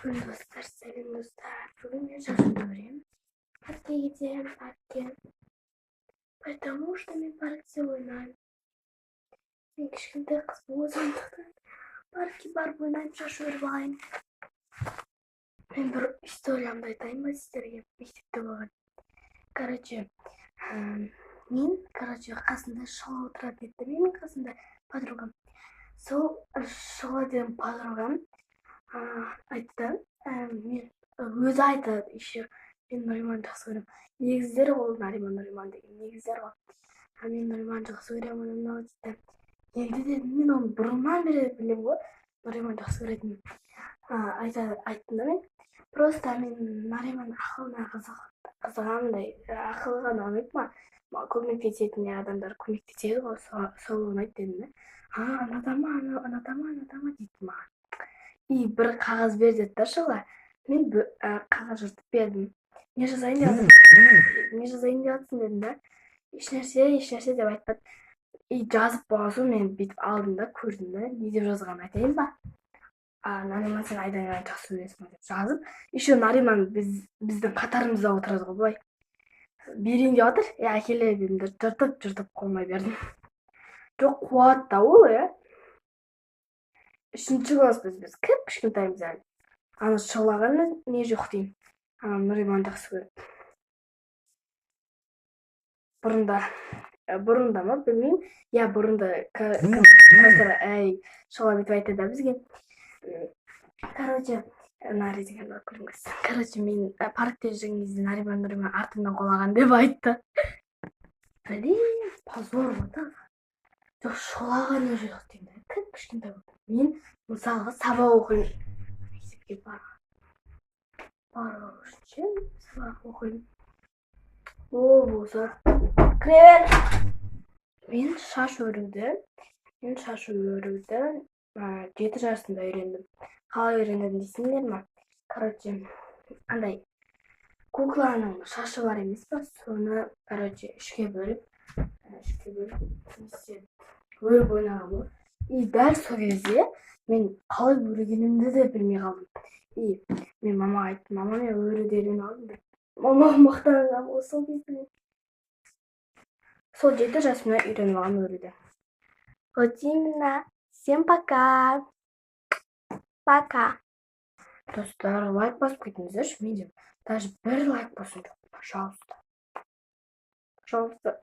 Бүгін достар, сәлем достар. Бүгін мен шашымды өремін. Паркке кетемін, паркке. Потому что мен паркте ойнаймын. Мен кішкентай қыз болғандықтан паркке барып ойнаймын, шаш өріп алайын. Мен бір историямды айтайын ба сіздерге, мектепте болған. Мен қасында шала отырады еді. Менің қасында подругам. Сол шала деген подругам айтты, мен өзі айтады еще, мен Нариманды жақсы көремін. Негіздері ол Нариман деген негіздер ғой. Мен Нариманды жақсы көремін, анау дейді. Енді дедім, мен оны бұрыннан бері білемін ғой, Нариманды жақсы көретінін. Айттым да мен. Просто мен Нариманның ақылына қызығамын. Ақылы ғана ұнайды ма? Көмектесетін адамдар көмектеседі ғой, сол ұнайды дедім да. Анадама дейді маған. И бір қағаз бер деді да шала. Мен қағаз жыртып бердім. Не жазайын деп жатсың дедім да. Ешнәрсе деп айтпады. И жазып болған соң мен бүйтіп алдым да, көрдім да, не деп жазғанын айтайын ба? Нариман, сен Айдананы жақсы көресің деп жазып. Еще Нариман біздің қатарымызда отырады ғой былай. Берейін деп жатыр, әкеле дедім де, жыртып қоймай бердім. Жоқ, қуатты ол, үшінші класспыз біз, кішкентаймыз әлі. Ана шалаған не жоқ деймін. Нариманды жақсы көріп. Бұрында ма, білмеймін. Бұрында шала бүйтіп айтады да бізге. Нари деген бар көріңіз. Мен паркте жүрген кезде Нариман артымнан қолаған деп айтты. Позор ғой да. Жоқ, шолағаны жоқ деймін. Кішкентай болды. Мен мысалға сабақ оқимын. Мектепке бару үшін сабақ оқимын. Ол болса кіре бер. Мен шаш өруді 7 жасында үйрендім. Қалай үйрендім дейсіңдер ма? Андай кукланың шашы бар емес па? Соны үшке бөліп өріп ойнаған ғой. И дәл сол кезде мен қалай өргенімді де білмей қалдым. И мен мамаға айттым, мама, мен өруді үйреніп алдым деп. Мама мақтанған ғой сол кезде. Сол 7 жасымда үйреніп алғам өруді. Вот именно. Всем пока. Пока. Достар, лайк басып кетіңіздерші, менде даже бір лайк болсын жоқ. Пожалуйста.